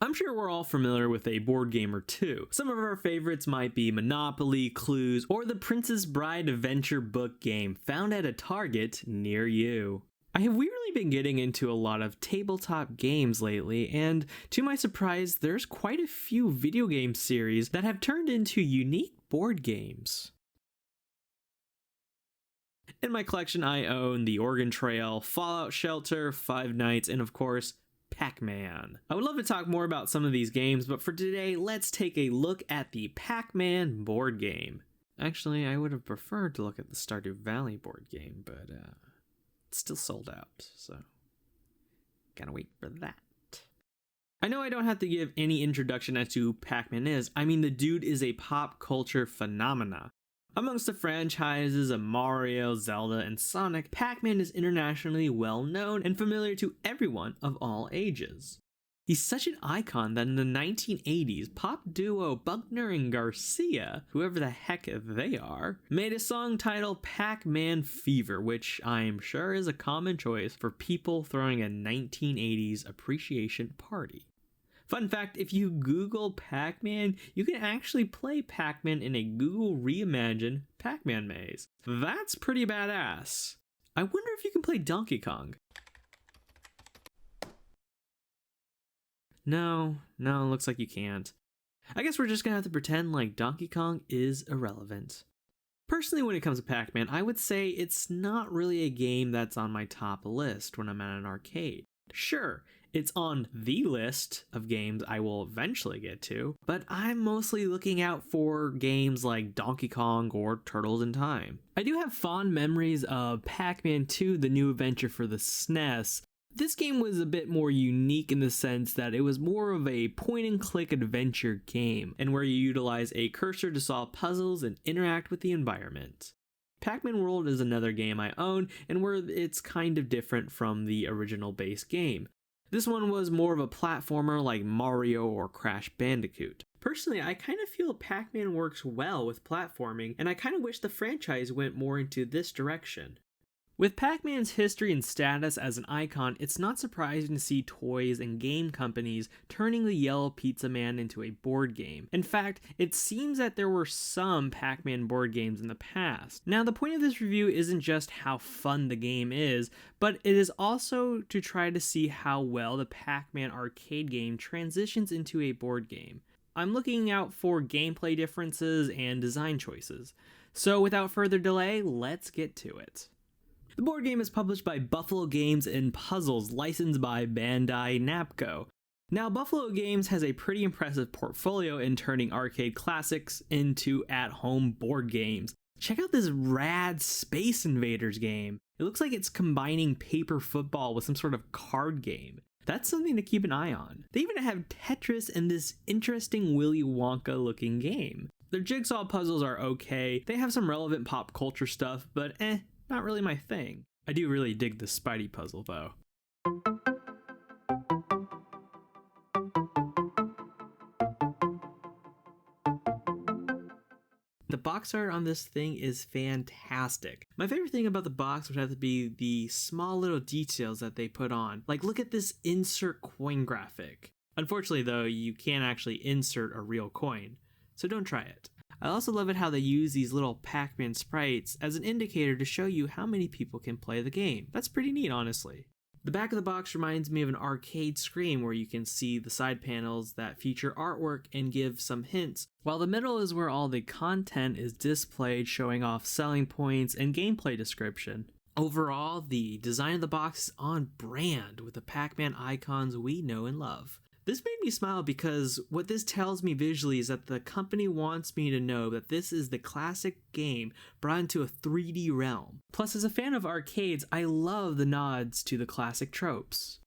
I'm sure we're all familiar with a board game or two. Some of our favorites might be Monopoly, Clues, or the Princess Bride adventure book game found at a Target near you. I have weirdly been getting into a lot of tabletop games lately, and to my surprise, there's quite a few video game series that have turned into unique board games. In my collection, I own the Oregon Trail, Fallout Shelter, Five Nights, and of course, Pac-Man. I would love to talk more about some of these games, but for today, let's take a look at the Pac-Man board game. Actually, I would have preferred to look at the Stardew Valley board game, but it's still sold out, so gotta wait for that. I know I don't have to give any introduction as to who Pac-Man is. I mean, the dude is a pop culture phenomena. Amongst the franchises of Mario, Zelda, and Sonic, Pac-Man is internationally well known and familiar to everyone of all ages. He's such an icon that in the 1980s, pop duo Buckner and Garcia, whoever the heck they are, made a song titled Pac-Man Fever, which I'm sure is a common choice for people throwing a 1980s appreciation party. Fun fact, if you Google Pac-Man, you can actually play Pac-Man in a Google reimagined Pac-Man maze. That's pretty badass. I wonder if you can play Donkey Kong. No, looks like you can't. I guess we're just gonna have to pretend like Donkey Kong is irrelevant. Personally, when it comes to Pac-Man, I would say it's not really a game that's on my top list when I'm at an arcade. Sure, it's on the list of games I will eventually get to, but I'm mostly looking out for games like Donkey Kong or Turtles in Time. I do have fond memories of Pac-Man 2, the new adventure for the SNES. This game was a bit more unique in the sense that it was more of a point-and-click adventure game, and where you utilize a cursor to solve puzzles and interact with the environment. Pac-Man World is another game I own, and where it's kind of different from the original base game. This one was more of a platformer like Mario or Crash Bandicoot. Personally, I kind of feel Pac-Man works well with platforming, and I kind of wish the franchise went more into this direction. With Pac-Man's history and status as an icon, it's not surprising to see toys and game companies turning the Yellow Pizza Man into a board game. In fact, it seems that there were some Pac-Man board games in the past. Now, the point of this review isn't just how fun the game is, but it is also to try to see how well the Pac-Man arcade game transitions into a board game. I'm looking out for gameplay differences and design choices. So without further delay, let's get to it. The board game is published by Buffalo Games and Puzzles, licensed by Bandai Namco. Now, Buffalo Games has a pretty impressive portfolio in turning arcade classics into at-home board games. Check out this rad Space Invaders game. It looks like it's combining paper football with some sort of card game. That's something to keep an eye on. They even have Tetris and this interesting Willy Wonka looking game. Their jigsaw puzzles are okay. They have some relevant pop culture stuff, but not really my thing. I do really dig the Spidey puzzle though. The box art on this thing is fantastic. My favorite thing about the box would have to be the small little details that they put on. Like, look at this insert coin graphic. Unfortunately though, you can't actually insert a real coin, so don't try it. I also love it how they use these little Pac-Man sprites as an indicator to show you how many people can play the game. That's pretty neat, honestly. The back of the box reminds me of an arcade screen where you can see the side panels that feature artwork and give some hints, while the middle is where all the content is displayed, showing off selling points and gameplay description. Overall, the design of the box is on brand with the Pac-Man icons we know and love. This made me smile because what this tells me visually is that the company wants me to know that this is the classic game brought into a 3D realm. Plus, as a fan of arcades, I love the nods to the classic tropes.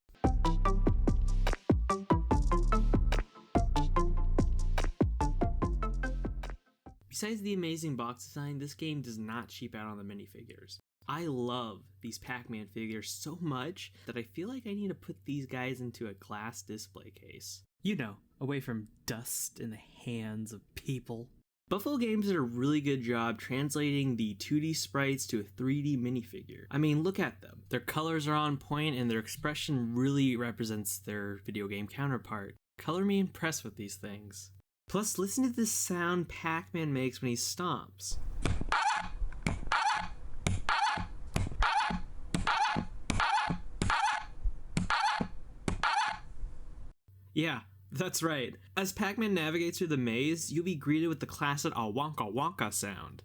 Besides the amazing box design, this game does not cheap out on the minifigures. I love these Pac-Man figures so much that I feel like I need to put these guys into a glass display case. You know, away from dust in the hands of people. Buffalo Games did a really good job translating the 2D sprites to a 3D minifigure. I mean, look at them. Their colors are on point and their expression really represents their video game counterpart. Color me impressed with these things. Plus, listen to this sound Pac-Man makes when he stomps. Yeah, that's right. As Pac-Man navigates through the maze, you'll be greeted with the classic wonka wonka sound.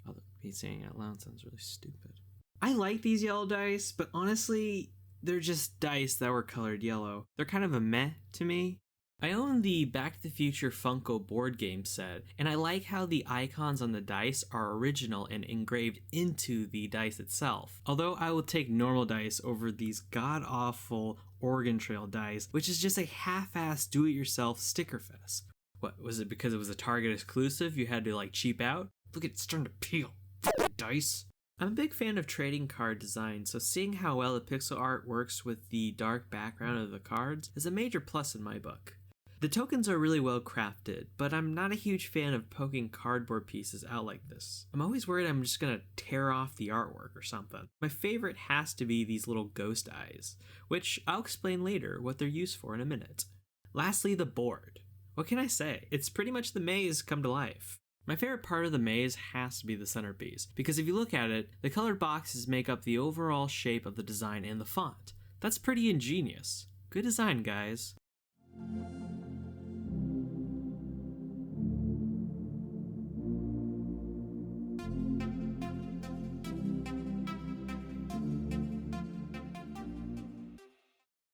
Although me saying it out loud sounds really stupid. I like these yellow dice, but honestly, they're just dice that were colored yellow. They're kind of a meh to me. I own the Back to the Future Funko board game set, and I like how the icons on the dice are original and engraved into the dice itself. Although I will take normal dice over these god-awful Oregon Trail dice, which is just a half-assed do-it-yourself sticker fest. What, was it because it was a Target exclusive you had to cheap out? Look, it's starting to peel. Fucking dice. I'm a big fan of trading card design, so seeing how well the pixel art works with the dark background of the cards is a major plus in my book. The tokens are really well crafted, but I'm not a huge fan of poking cardboard pieces out like this. I'm always worried I'm just gonna tear off the artwork or something. My favorite has to be these little ghost eyes, which I'll explain later what they're used for in a minute. Lastly, the board. What can I say? It's pretty much the maze come to life. My favorite part of the maze has to be the centerpiece, because if you look at it, the colored boxes make up the overall shape of the design and the font. That's pretty ingenious. Good design, guys.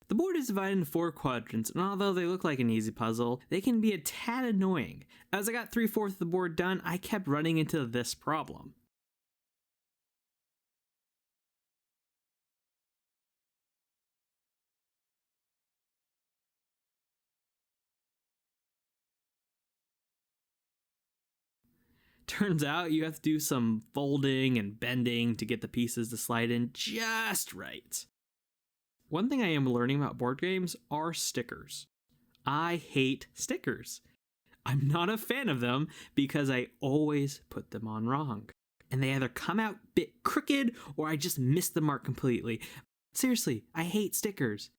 The board is divided into 4 quadrants, and although they look like an easy puzzle, they can be a tad annoying. As I got 3/4 of the board done, I kept running into this problem. Turns out you have to do some folding and bending to get the pieces to slide in just right. One thing I am learning about board games are stickers. I hate stickers. I'm not a fan of them because I always put them on wrong. And they either come out a bit crooked or I just miss the mark completely. Seriously, I hate stickers.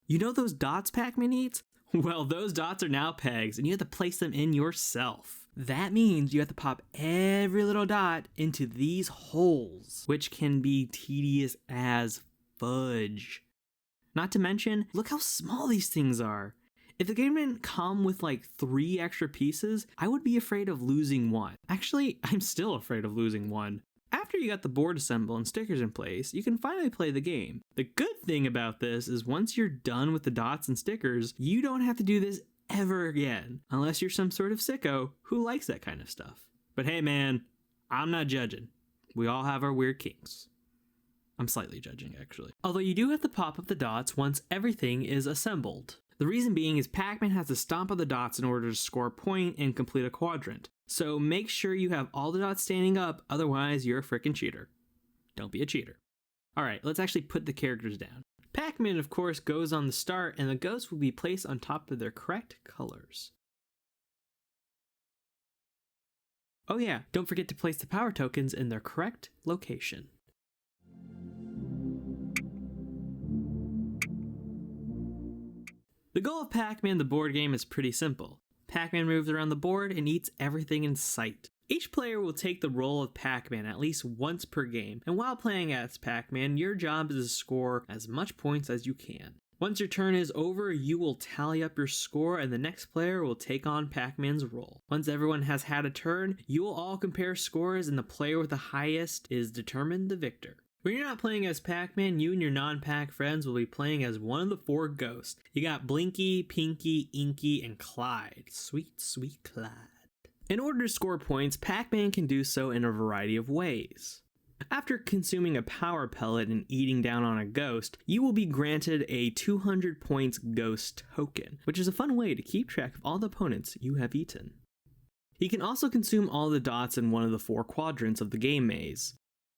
You know those dots Pac-Man eats? Well, those dots are now pegs and you have to place them in yourself. That means you have to pop every little dot into these holes, which can be tedious as fudge. Not to mention, look how small these things are. If the game didn't come with 3 extra pieces, I would be afraid of losing one. Actually, I'm still afraid of losing one. After you got the board assembled and stickers in place, you can finally play the game. The good thing about this is once you're done with the dots and stickers, you don't have to do this ever again, unless you're some sort of sicko who likes that kind of stuff. But hey man, I'm not judging. We all have our weird kinks. I'm slightly judging, actually. Although you do have to pop up the dots once everything is assembled. The reason being is Pac-Man has to stomp on the dots in order to score a point and complete a quadrant. So make sure you have all the dots standing up, otherwise you're a freaking cheater. Don't be a cheater. Alright, let's actually put the characters down. Pac-Man, of course, goes on the start, and the ghosts will be placed on top of their correct colors. Oh yeah, don't forget to place the power tokens in their correct location. The goal of Pac-Man the board game is pretty simple. Pac-Man moves around the board and eats everything in sight. Each player will take the role of Pac-Man at least once per game, and while playing as Pac-Man, your job is to score as much points as you can. Once your turn is over, you will tally up your score and the next player will take on Pac-Man's role. Once everyone has had a turn, you will all compare scores and the player with the highest is determined the victor. When you're not playing as Pac-Man, you and your non-Pac friends will be playing as one of the 4 ghosts. You got Blinky, Pinky, Inky, and Clyde. Sweet, sweet Clyde. In order to score points, Pac-Man can do so in a variety of ways. After consuming a power pellet and eating down on a ghost, you will be granted a 200 points ghost token, which is a fun way to keep track of all the opponents you have eaten. He can also consume all the dots in one of the 4 quadrants of the game maze.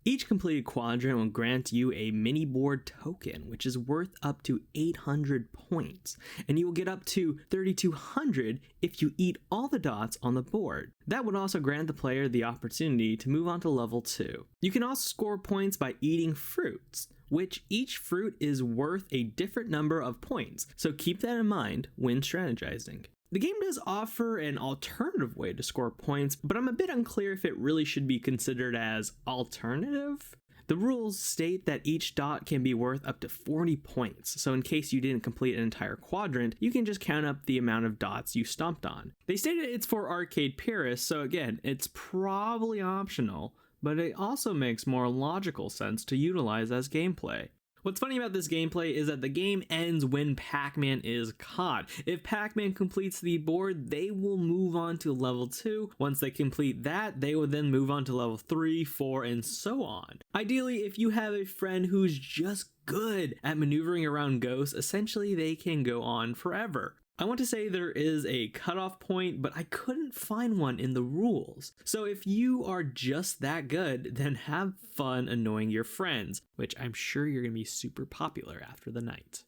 Each completed quadrant will grant you a mini board token, which is worth up to 800 points, and you will get up to 3,200 if you eat all the dots on the board. That would also grant the player the opportunity to move on to level 2. You can also score points by eating fruits, which each fruit is worth a different number of points, so keep that in mind when strategizing. The game does offer an alternative way to score points, but I'm a bit unclear if it really should be considered as alternative. The rules state that each dot can be worth up to 40 points, so in case you didn't complete an entire quadrant, you can just count up the amount of dots you stomped on. They stated it's for arcade purists, so again, it's probably optional, but it also makes more logical sense to utilize as gameplay. What's funny about this gameplay is that the game ends when Pac-Man is caught. If Pac-Man completes the board, they will move on to level 2. Once they complete that, they will then move on to level 3, 4, and so on. Ideally, if you have a friend who's just good at maneuvering around ghosts, essentially they can go on forever. I want to say there is a cutoff point, but I couldn't find one in the rules. So if you are just that good, then have fun annoying your friends, which I'm sure you're going to be super popular after the night.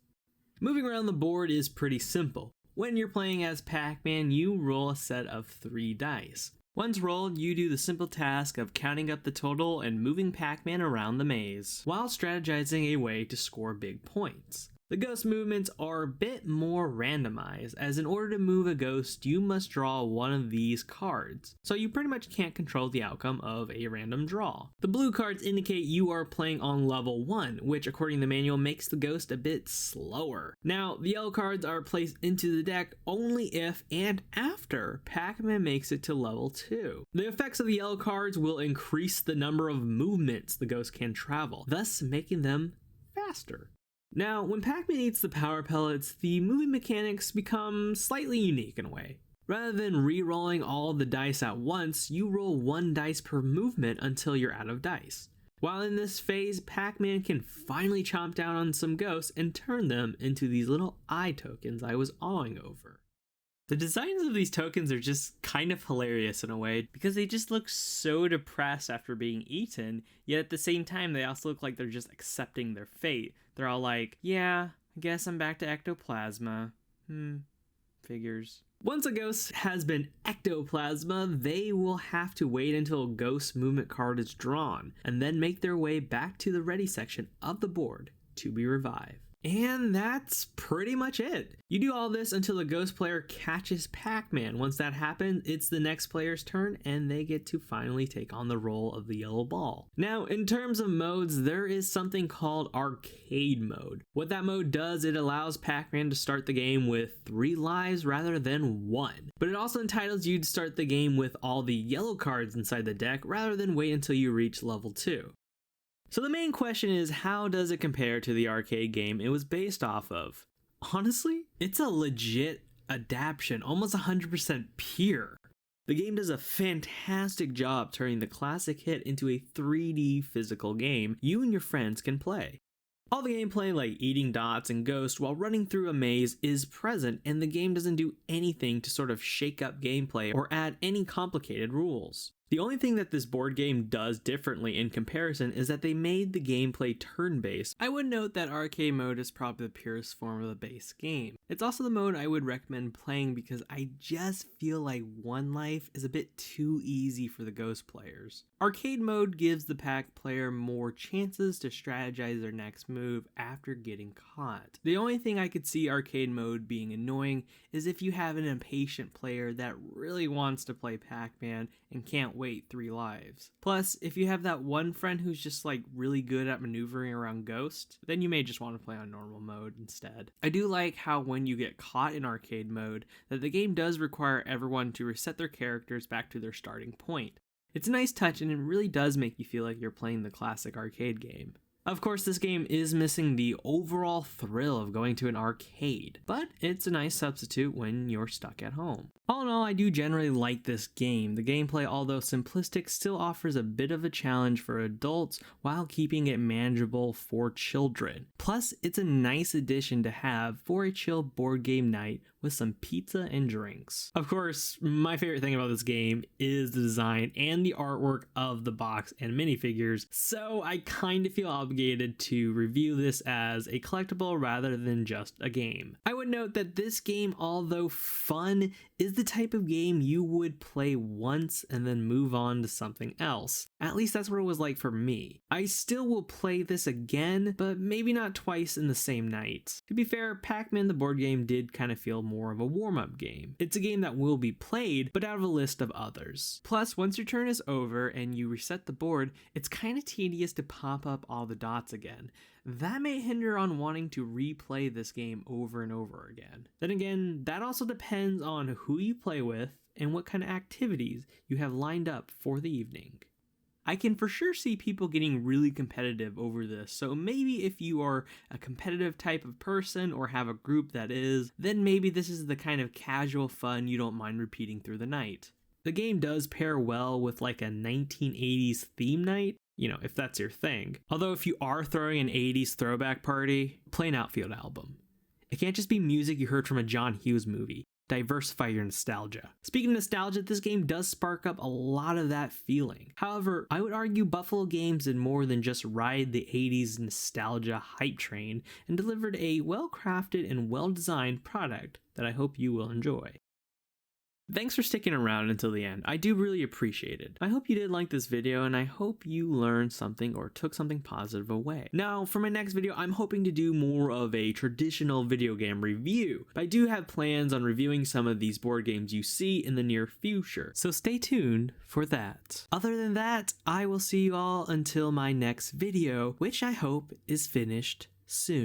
Moving around the board is pretty simple. When you're playing as Pac-Man, you roll a set of 3 dice. Once rolled, you do the simple task of counting up the total and moving Pac-Man around the maze, while strategizing a way to score big points. The ghost movements are a bit more randomized, as in order to move a ghost, you must draw one of these cards, so you pretty much can't control the outcome of a random draw. The blue cards indicate you are playing on level 1, which according to the manual makes the ghost a bit slower. Now, the yellow cards are placed into the deck only if and after Pac-Man makes it to level 2. The effects of the yellow cards will increase the number of movements the ghost can travel, thus making them faster. Now, when Pac-Man eats the power pellets, the moving mechanics become slightly unique in a way. Rather than re-rolling all the dice at once, you roll 1 dice per movement until you're out of dice. While in this phase, Pac-Man can finally chomp down on some ghosts and turn them into these little eye tokens I was awing over. The designs of these tokens are just kind of hilarious in a way, because they just look so depressed after being eaten, yet at the same time they also look like they're just accepting their fate. They're all like, yeah, I guess I'm back to ectoplasma. Figures. Once a ghost has been ectoplasma, they will have to wait until a ghost movement card is drawn, and then make their way back to the ready section of the board to be revived. And that's pretty much it. You do all this until the ghost player catches Pac-Man. Once that happens, it's the next player's turn and they get to finally take on the role of the yellow ball. Now, in terms of modes, there is something called arcade mode. What that mode does, it allows Pac-Man to start the game with 3 lives rather than 1. But it also entitles you to start the game with all the yellow cards inside the deck rather than wait until you reach level 2. So the main question is, how does it compare to the arcade game it was based off of? Honestly, it's a legit adaptation, almost 100% pure. The game does a fantastic job turning the classic hit into a 3D physical game you and your friends can play. All the gameplay, like eating dots and ghosts while running through a maze, is present, and the game doesn't do anything to sort of shake up gameplay or add any complicated rules. The only thing that this board game does differently in comparison is that they made the gameplay turn-based. I would note that arcade mode is probably the purest form of the base game. It's also the mode I would recommend playing because I just feel like one life is a bit too easy for the ghost players. Arcade mode gives the Pac player more chances to strategize their next move after getting caught. The only thing I could see arcade mode being annoying is if you have an impatient player that really wants to play Pac-Man and can't wait 3 lives. Plus, if you have that one friend who's just like really good at maneuvering around ghosts, then you may just want to play on normal mode instead. I do like how when you get caught in arcade mode, that the game does require everyone to reset their characters back to their starting point. It's a nice touch and it really does make you feel like you're playing the classic arcade game. Of course, this game is missing the overall thrill of going to an arcade, but it's a nice substitute when you're stuck at home. All in all, I do generally like this game. The gameplay, although simplistic, still offers a bit of a challenge for adults while keeping it manageable for children. Plus, it's a nice addition to have for a chill board game night with some pizza and drinks. Of course, my favorite thing about this game is the design and the artwork of the box and minifigures, so I kind of feel obligated to review this as a collectible rather than just a game. I would note that this game, although fun, is the type of game you would play once and then move on to something else. At least that's what it was like for me. I still will play this again, but maybe not twice in the same night. To be fair, Pac-Man the board game did kind of feel more of a warm-up game. It's a game that will be played, but out of a list of others. Plus, once your turn is over and you reset the board, it's kind of tedious to pop up all the dots again. That may hinder on wanting to replay this game over and over again. Then again, that also depends on who you play with and what kind of activities you have lined up for the evening. I can for sure see people getting really competitive over this, so maybe if you are a competitive type of person or have a group that is, then maybe this is the kind of casual fun you don't mind repeating through the night. The game does pair well with like a 1980s theme night, if that's your thing. Although if you are throwing an 80s throwback party, play an Outfield album. It can't just be music you heard from a John Hughes movie. Diversify your nostalgia. Speaking of nostalgia, this game does spark up a lot of that feeling. However, I would argue Buffalo Games did more than just ride the 80s nostalgia hype train and delivered a well-crafted and well-designed product that I hope you will enjoy. Thanks for sticking around until the end. I do really appreciate it. I hope you did like this video, and I hope you learned something or took something positive away. Now, for my next video, I'm hoping to do more of a traditional video game review, but I do have plans on reviewing some of these board games you see in the near future, so stay tuned for that. Other than that, I will see you all until my next video, which I hope is finished soon.